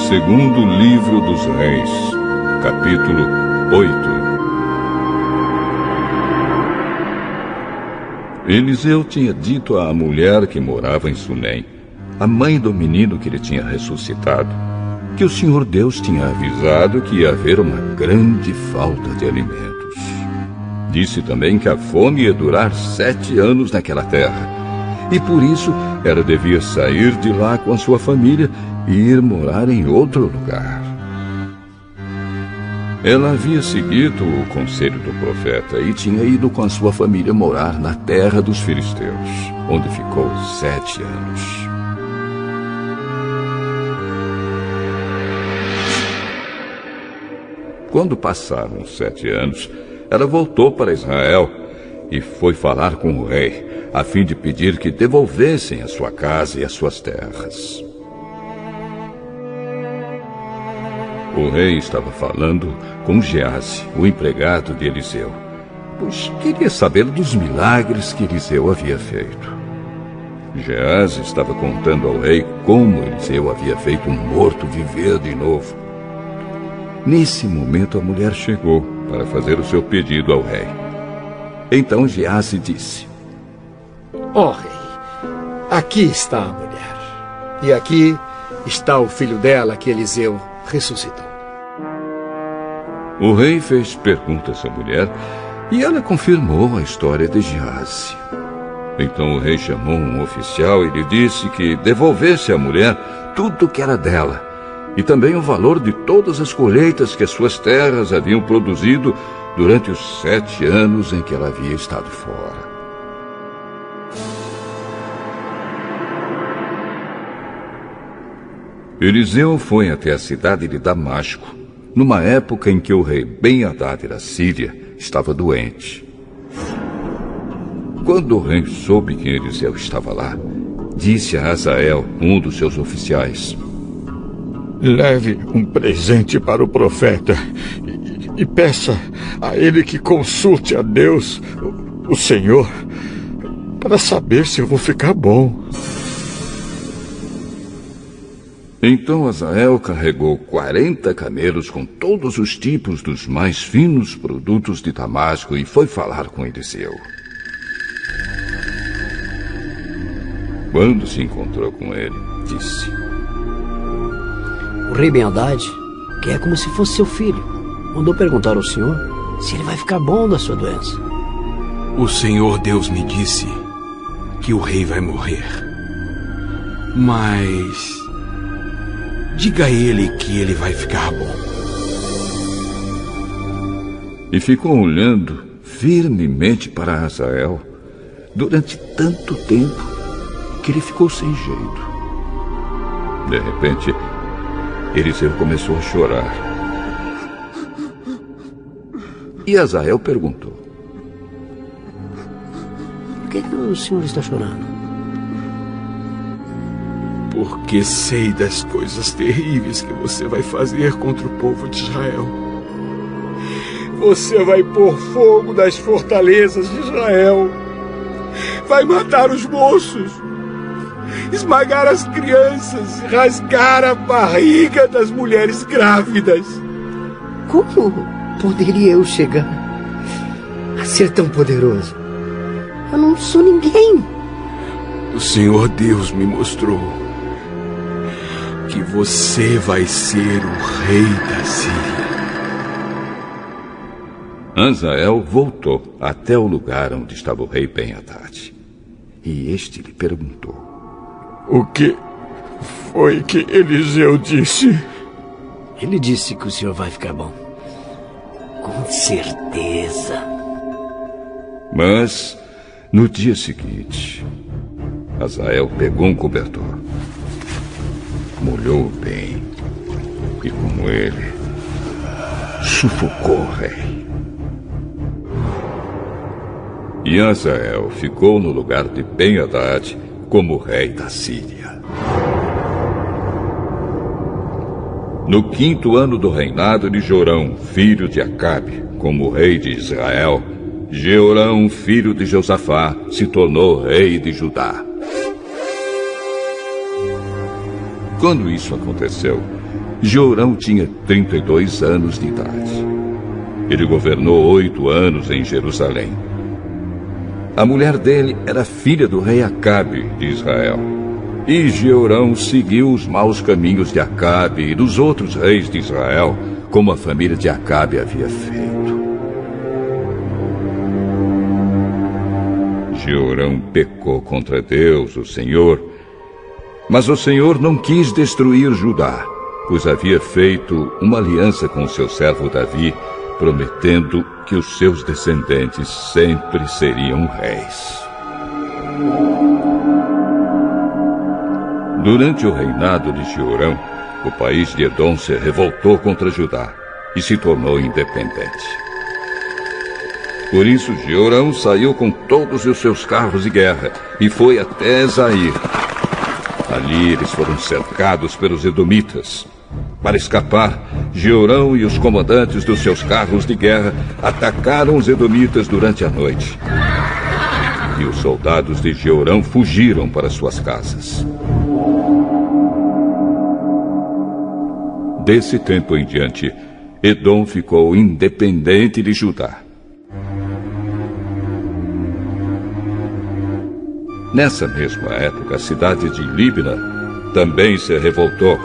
segundo livro dos Reis, capítulo 8. Eliseu tinha dito à mulher que morava em Sunem, a mãe do menino que ele tinha ressuscitado, que o Senhor Deus tinha avisado que ia haver uma grande falta de alimentos. Disse também que a fome ia durar 7 anos naquela terra, e por isso ela devia sair de lá com a sua família e ir morar em outro lugar. Ela havia seguido o conselho do profeta e tinha ido com a sua família morar na terra dos filisteus, onde ficou 7 anos. Quando passaram 7 anos, ela voltou para Israel e foi falar com o rei, a fim de pedir que devolvessem a sua casa e as suas terras. O rei estava falando com Geazi, o empregado de Eliseu, pois queria saber dos milagres que Eliseu havia feito. Geazi estava contando ao rei como Eliseu havia feito um morto viver de novo. Nesse momento a mulher chegou para fazer o seu pedido ao rei. Então Geazi disse: Ó rei, aqui está a mulher, e aqui está o filho dela que Eliseu ressuscitou. O rei fez perguntas à mulher e ela confirmou a história de Geazi. Então o rei chamou um oficial e lhe disse que devolvesse à mulher tudo o que era dela e também o valor de todas as colheitas que as suas terras haviam produzido durante os 7 anos em que ela havia estado fora. Eliseu foi até a cidade de Damasco, numa época em que o rei Ben-Hadad da Síria estava doente. Quando o rei soube que Eliseu estava lá, disse a Hazael, um dos seus oficiais: Leve um presente para o profeta e peça a ele que consulte a Deus, o Senhor, para saber se eu vou ficar bom. Então Hazael carregou 40 camelos com todos os tipos dos mais finos produtos de Damasco e foi falar com Eliseu. Quando se encontrou com ele, disse: O rei Ben-Hadad, que é como se fosse seu filho, mandou perguntar ao senhor se ele vai ficar bom da sua doença. O Senhor Deus me disse que o rei vai morrer. Mas diga a ele que ele vai ficar bom. E ficou olhando firmemente para Hazael durante tanto tempo que ele ficou sem jeito. De repente, Eliseu começou a chorar. E Hazael perguntou: Por que o senhor está chorando? Porque sei das coisas terríveis que você vai fazer contra o povo de Israel. Você vai pôr fogo nas fortalezas de Israel. Vai matar os moços, esmagar as crianças, rasgar a barriga das mulheres grávidas. Como poderia eu chegar a ser tão poderoso? Eu não sou ninguém. O Senhor Deus me mostrou que você vai ser o rei da Síria. Hazael voltou até o lugar onde estava o rei Ben-Hadad. E este lhe perguntou: O que foi que Eliseu disse? Ele disse que o senhor vai ficar bom. Com certeza. Mas, no dia seguinte, Hazael pegou um cobertor, molhou bem e, com ele, sufocou o rei. E Hazael ficou no lugar de Ben-Hadad como rei da Síria. No 5º ano do reinado de Jorão, filho de Acabe, como rei de Israel, Jeorão, filho de Josafá, se tornou rei de Judá. Quando isso aconteceu, Jeorão tinha 32 anos de idade. Ele governou 8 anos em Jerusalém. A mulher dele era filha do rei Acabe de Israel. E Jeorão seguiu os maus caminhos de Acabe e dos outros reis de Israel, como a família de Acabe havia feito. Jeorão pecou contra Deus, o Senhor, mas o Senhor não quis destruir Judá, pois havia feito uma aliança com seu servo Davi, prometendo que os seus descendentes sempre seriam reis. Durante o reinado de Jeorão, o país de Edom se revoltou contra Judá e se tornou independente. Por isso, Jeorão saiu com todos os seus carros de guerra e foi até Zair. Ali eles foram cercados pelos edomitas. Para escapar, Jeorão e os comandantes dos seus carros de guerra atacaram os edomitas durante a noite. E os soldados de Jeorão fugiram para suas casas. Desse tempo em diante, Edom ficou independente de Judá. Nessa mesma época, a cidade de Líbna também se revoltou.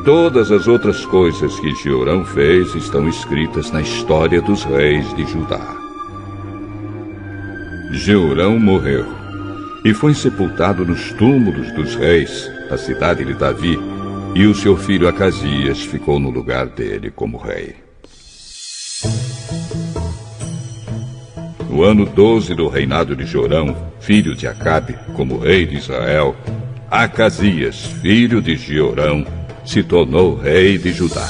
Todas as outras coisas que Jeorão fez estão escritas na história dos reis de Judá. Jeorão morreu e foi sepultado nos túmulos dos reis, na cidade de Davi, e o seu filho Acasias ficou no lugar dele como rei. No ano 12 do reinado de Jorão, filho de Acabe, como rei de Israel, Acasias, filho de Jeorão, se tornou rei de Judá.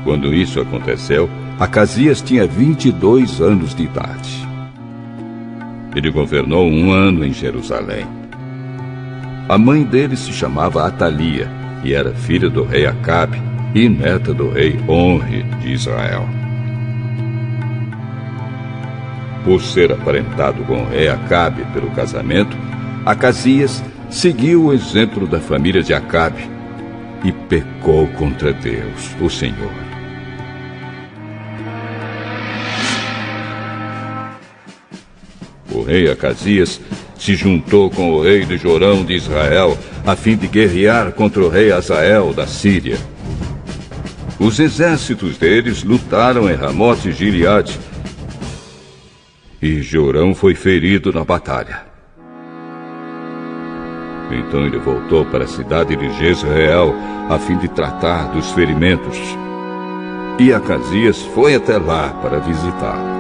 Quando isso aconteceu, Acasias tinha 22 anos de idade. Ele governou 1 ano em Jerusalém. A mãe dele se chamava Atalia e era filha do rei Acabe e neta do rei Onri de Israel. Por ser aparentado com o rei Acabe pelo casamento, Acasias seguiu o exemplo da família de Acabe e pecou contra Deus, o Senhor. O rei Acasias se juntou com o rei de Jorão de Israel a fim de guerrear contra o rei Hazael da Síria. Os exércitos deles lutaram em Ramote Gileade e Jorão foi ferido na batalha. Então ele voltou para a cidade de Jezreel a fim de tratar dos ferimentos. E Acasias foi até lá para visitá-lo.